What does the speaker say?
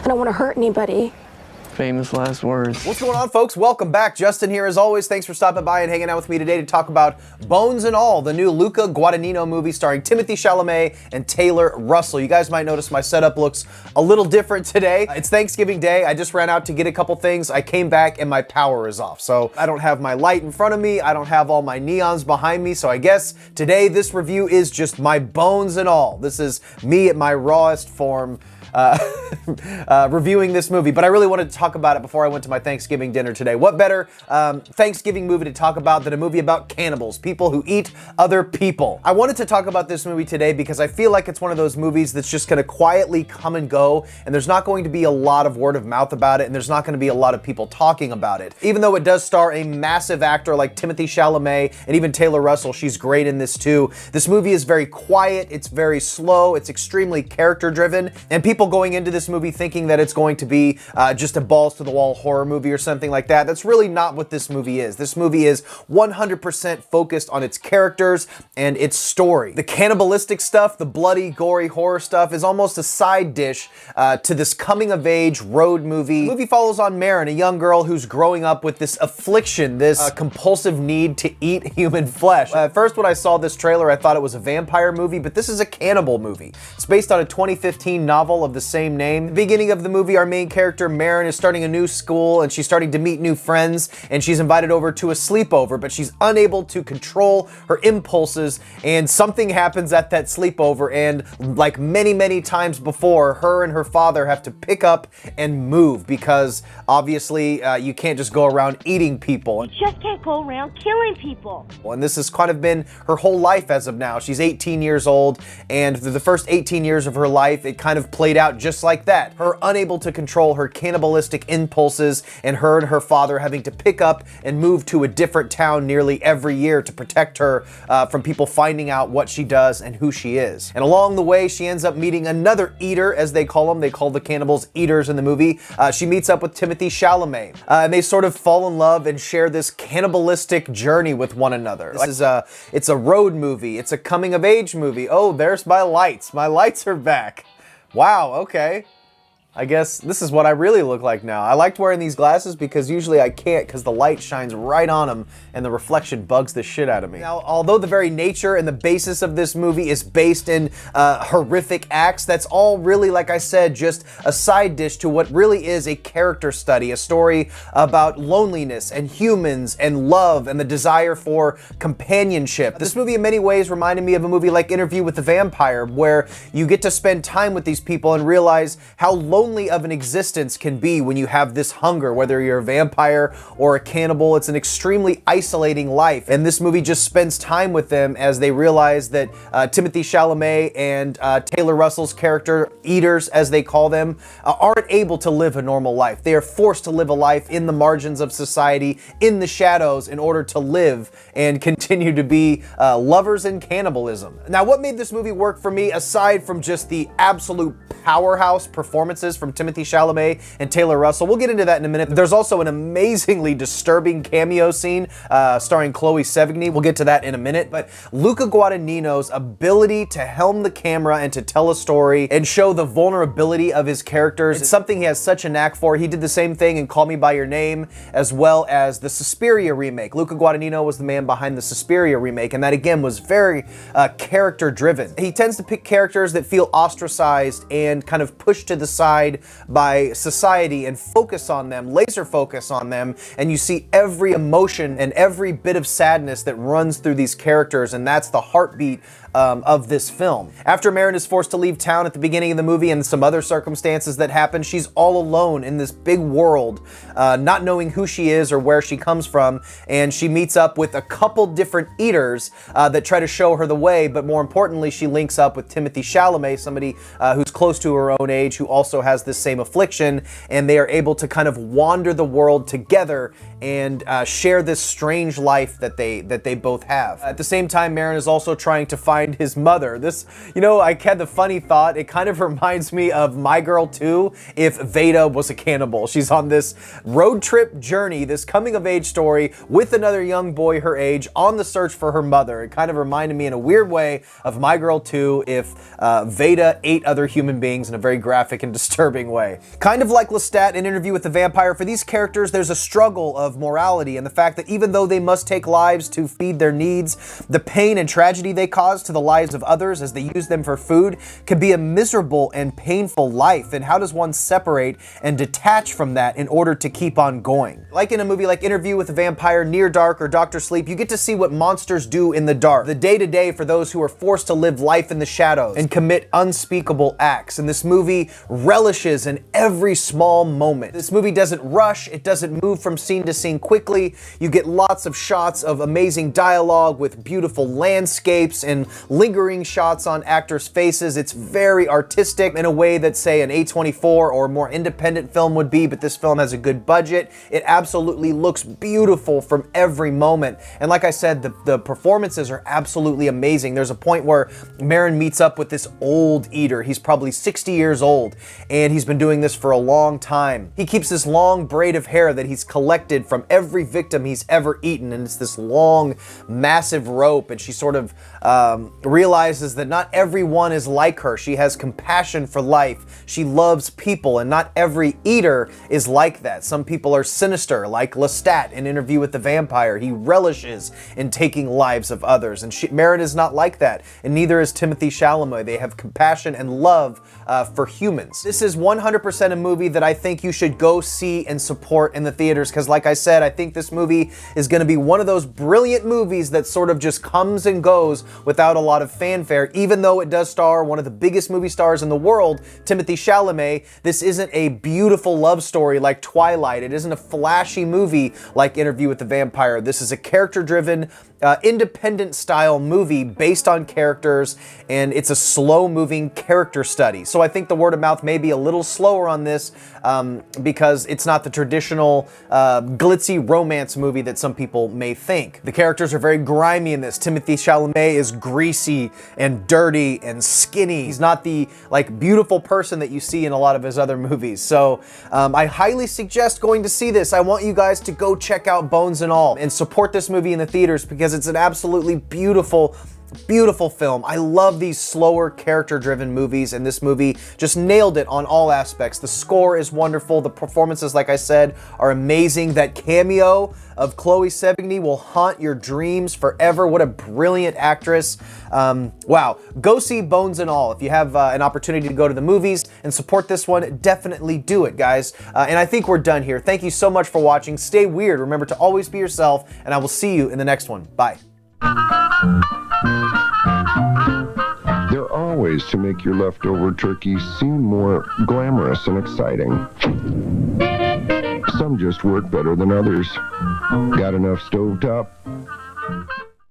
I don't want to hurt anybody. Famous last words. What's going on, folks? Welcome back. Justin here as always. Thanks for stopping by and hanging out with me today to talk about Bones and All, the new Luca Guadagnino movie starring Timothée Chalamet and Taylor Russell. You guys might notice my setup looks a little different today. It's Thanksgiving Day. I just ran out to get a couple things. I came back and my power is off. So I don't have my light in front of me. I don't have all my neons behind me. So I guess today this review is just my bones and all. This is me at my rawest form. Reviewing this movie, but I really wanted to talk about it before I went to my Thanksgiving dinner today. What better Thanksgiving movie to talk about than a movie about cannibals, people who eat other people. I wanted to talk about this movie today because I feel like it's one of those movies that's just going to quietly come and go, and there's not going to be a lot of word of mouth about it, and there's not going to be a lot of people talking about it. Even though it does star a massive actor like Timothée Chalamet and even Taylor Russell, she's great in this too. This movie is very quiet, it's very slow, it's extremely character driven, and people going into this movie thinking that it's going to be just a balls to the wall horror movie or something like that. That's really not what this movie is. This movie is 100% focused on its characters and its story. The cannibalistic stuff, the bloody, gory horror stuff is almost a side dish to this coming of age road movie. The movie follows on Marin, a young girl who's growing up with this affliction, this compulsive need to eat human flesh. At first when I saw this trailer, I thought it was a vampire movie, but this is a cannibal movie. It's based on a 2015 novel of the same name. At the beginning of the movie, our main character, Marin, is starting a new school and she's starting to meet new friends, and she's invited over to a sleepover, but she's unable to control her impulses, and something happens at that sleepover, and like many times before, her and her father have to pick up and move because obviously you can't just go around eating people. You just can't go around killing people. And this has kind of been her whole life as of now. She's 18 years old, and through the first 18 years of her life, it kind of played out just like that. Her unable to control her cannibalistic impulses, and her father having to pick up and move to a different town nearly every year to protect her from people finding out what she does and who she is. And along the way, she ends up meeting another eater, as they call them. They call the cannibals eaters in the movie. She meets up with Timothée Chalamet, and they sort of fall in love and share this cannibalistic journey with one another. It's a road movie. It's a coming of age movie. Oh, there's my lights. My lights are back. Wow, okay. I guess this is what I really look like now. I liked wearing these glasses because usually I can't because the light shines right on them and the reflection bugs the shit out of me. Now, although the very nature and the basis of this movie is based in horrific acts, that's all really, like I said, just a side dish to what really is a character study, a story about loneliness and humans and love and the desire for companionship. This movie in many ways reminded me of a movie like Interview with the Vampire, where you get to spend time with these people and realize how lonely of an existence can be when you have this hunger, whether you're a vampire or a cannibal. It's an extremely isolating life, and this movie just spends time with them as they realize that Timothée Chalamet and Taylor Russell's character, eaters as they call them, aren't able to live a normal life. They are forced to live a life in the margins of society, in the shadows, in order to live and continue to be lovers in cannibalism. Now, what made this movie work for me, aside from just the absolute powerhouse performances from Timothée Chalamet and Taylor Russell? We'll get into that in a minute. There's also an amazingly disturbing cameo scene starring Chloe Sevigny. We'll get to that in a minute. But Luca Guadagnino's ability to helm the camera and to tell a story and show the vulnerability of his characters, it's something he has such a knack for. He did the same thing in Call Me By Your Name, as well as the Suspiria remake. Luca Guadagnino was the man behind the Suspiria remake, and that again was very character driven. He tends to pick characters that feel ostracized and kind of pushed to the side by society and focus on them, laser focus on them, and you see every emotion and every bit of sadness that runs through these characters, and that's the heartbeat of this film. After Marin is forced to leave town at the beginning of the movie and some other circumstances that happen, she's all alone in this big world, not knowing who she is or where she comes from, and she meets up with a couple different eaters that try to show her the way, but more importantly, she links up with Timothée Chalamet, somebody who's close to her own age, who also has this same affliction, and they are able to kind of wander the world together and share this strange life that they both have. At the same time, Marin is also trying to find find his mother. This, you know, I had the funny thought, it kind of reminds me of My Girl 2 if Veda was a cannibal. She's on this road trip journey, this coming of age story with another young boy her age on the search for her mother. It kind of reminded me in a weird way of My Girl 2 if Veda ate other human beings in a very graphic and disturbing way. Kind of like Lestat in Interview with the Vampire, for these characters there's a struggle of morality and the fact that even though they must take lives to feed their needs, the pain and tragedy they cause to the lives of others as they use them for food can be a miserable and painful life. And how does one separate and detach from that in order to keep on going? Like in a movie like Interview with the Vampire, Near Dark, or Dr. Sleep, you get to see what monsters do in the dark, the day-to-day for those who are forced to live life in the shadows and commit unspeakable acts. And this movie relishes in every small moment. This movie doesn't rush, it doesn't move from scene to scene quickly. You get lots of shots of amazing dialogue with beautiful landscapes and lingering shots on actors' faces. It's very artistic in a way that, say, an A24 or more independent film would be, but this film has a good budget. It absolutely looks beautiful from every moment. And like I said, the performances are absolutely amazing. There's a point where Marin meets up with this old eater. He's probably 60 years old, and he's been doing this for a long time. He keeps this long braid of hair that he's collected from every victim he's ever eaten, and it's this long, massive rope, and she sort of realizes that not everyone is like her. She has compassion for life. She loves people, and not every eater is like that. Some people are sinister, like Lestat in Interview with the Vampire. He relishes in taking lives of others, and Marin is not like that, and neither is Timothée Chalamet. They have compassion and love for humans. This is 100% a movie that I think you should go see and support in the theaters, because like I said, I think this movie is going to be one of those brilliant movies that sort of just comes and goes without a lot of fanfare. Even though it does star one of the biggest movie stars in the world, Timothée Chalamet, this isn't a beautiful love story like Twilight. It isn't a flashy movie like Interview with the Vampire. This is a character-driven, independent style movie based on characters, and it's a slow-moving character study. So I think the word of mouth may be a little slower on this because it's not the traditional glitzy romance movie that some people may think. The characters are very grimy in this. Timothée Chalamet is greasy and dirty and skinny. He's not the beautiful person that you see in a lot of his other movies. So I highly suggest going to see this. I want you guys to go check out Bones and All and support this movie in the theaters because it's an absolutely beautiful film. I love these slower character-driven movies, and this movie just nailed it on all aspects. The score is wonderful. The performances, like I said, are amazing. That cameo of Chloe Sevigny will haunt your dreams forever. What a brilliant actress. Wow. Go see Bones and All. If you have an opportunity to go to the movies and support this one, definitely do it, guys. And I think we're done here. Thank you so much for watching. Stay weird. Remember to always be yourself, and I will see you in the next one. Bye. There are ways to make your leftover turkey seem more glamorous and exciting. Some just work better than others. Got enough stovetop?